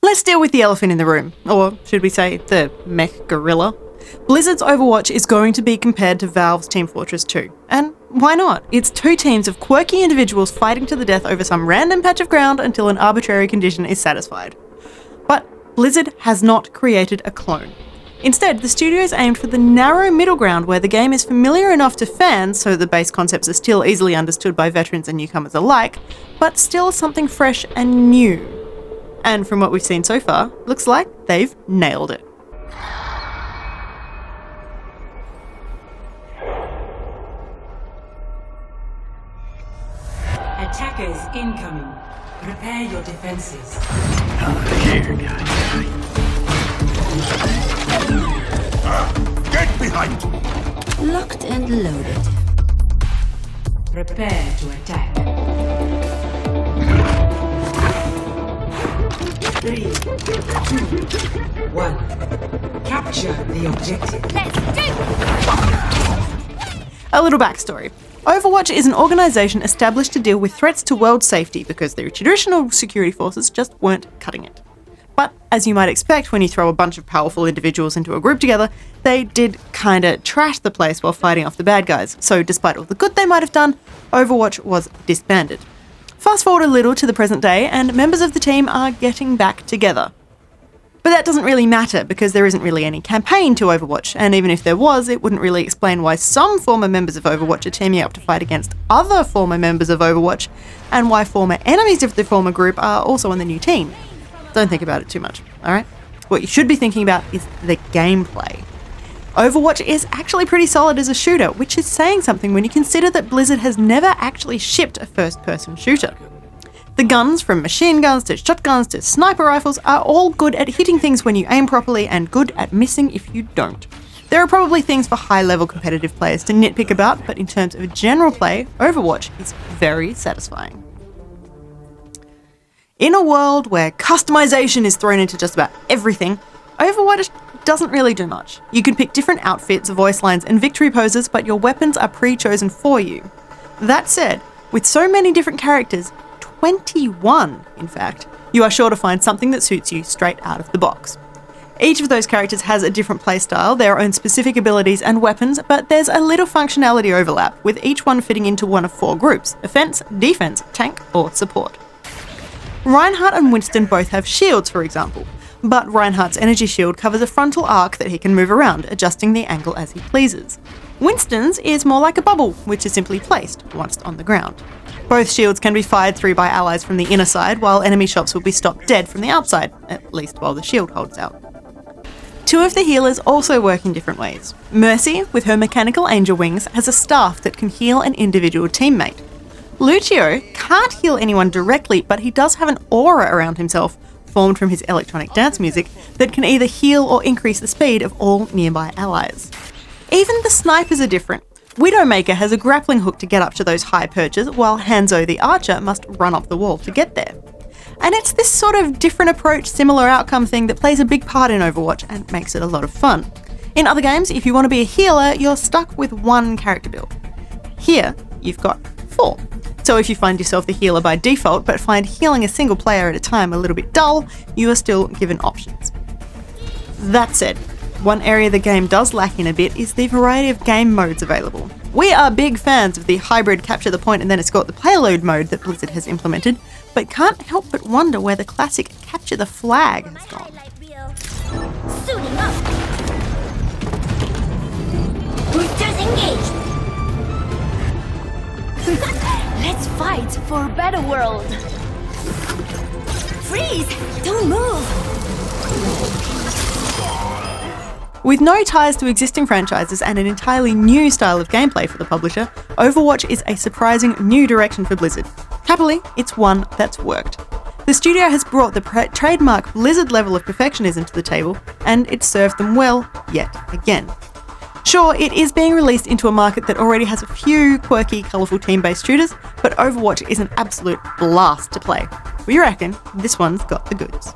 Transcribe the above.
Let's deal with the elephant in the room, or should we say the mech gorilla. Blizzard's Overwatch is going to be compared to Valve's Team Fortress 2. And why not? It's two teams of quirky individuals fighting to the death over some random patch of ground until an arbitrary condition is satisfied. But Blizzard has not created a clone. Instead, the studio's aimed for the narrow middle ground where the game is familiar enough to fans, so the base concepts are still easily understood by veterans and newcomers alike, but still something fresh and new. And from what we've seen so far, looks like they've nailed it. Attackers incoming. Prepare your defenses. Here, guys. Get behind! Locked and loaded. Prepare to attack. 3, 2, 1. Capture the objective. Let's do! A little backstory. Overwatch is an organisation established to deal with threats to world safety because their traditional security forces just weren't cutting it. But as you might expect when you throw a bunch of powerful individuals into a group together, they did kinda trash the place while fighting off the bad guys, so despite all the good they might have done, Overwatch was disbanded. Fast forward a little to the present day, and members of the team are getting back together. But that doesn't really matter because there isn't really any campaign to Overwatch, and even if there was, it wouldn't really explain why some former members of Overwatch are teaming up to fight against other former members of Overwatch, and why former enemies of the former group are also on the new team. Don't think about it too much, alright? What you should be thinking about is the gameplay. Overwatch is actually pretty solid as a shooter, which is saying something when you consider that Blizzard has never actually shipped a first-person shooter. The guns, from machine guns to shotguns to sniper rifles, are all good at hitting things when you aim properly and good at missing if you don't. There are probably things for high-level competitive players to nitpick about, but in terms of general play, Overwatch is very satisfying. In a world where customization is thrown into just about everything, Overwatch doesn't really do much. You can pick different outfits, voice lines, and victory poses, but your weapons are pre-chosen for you. That said, with so many different characters, 21 in fact, you are sure to find something that suits you straight out of the box. Each of those characters has a different playstyle, their own specific abilities and weapons, but there's a little functionality overlap, with each one fitting into one of 4 groups: offense, defense, tank, or support. Reinhardt and Winston both have shields, for example, but Reinhardt's energy shield covers a frontal arc that he can move around, adjusting the angle as he pleases. Winston's is more like a bubble, which is simply placed once on the ground. Both shields can be fired through by allies from the inner side, while enemy shots will be stopped dead from the outside, at least while the shield holds out. 2 of the healers also work in different ways. Mercy, with her mechanical angel wings, has a staff that can heal an individual teammate. Lucio can't heal anyone directly, but he does have an aura around himself, formed from his electronic dance music, that can either heal or increase the speed of all nearby allies. Even the snipers are different. Widowmaker has a grappling hook to get up to those high perches, while Hanzo the archer must run up the wall to get there. And it's this sort of different approach, similar outcome thing that plays a big part in Overwatch and makes it a lot of fun. In other games, if you want to be a healer, you're stuck with 1 character build. Here, you've got 4. So if you find yourself the healer by default, but find healing a single player at a time a little bit dull, you are still given options. That said, one area the game does lack in a bit is the variety of game modes available. We are big fans of the hybrid capture the point and then escort the payload mode that Blizzard has implemented, but can't help but wonder where the classic capture the flag has gone. Suiting up. Boosters engaged. Let's fight for a better world. Freeze! Don't move! With no ties to existing franchises and an entirely new style of gameplay for the publisher, Overwatch is a surprising new direction for Blizzard. Happily, it's one that's worked. The studio has brought the trademark Blizzard level of perfectionism to the table, and it's served them well yet again. Sure, it is being released into a market that already has a few quirky, colourful team-based shooters, but Overwatch is an absolute blast to play. We reckon this one's got the goods.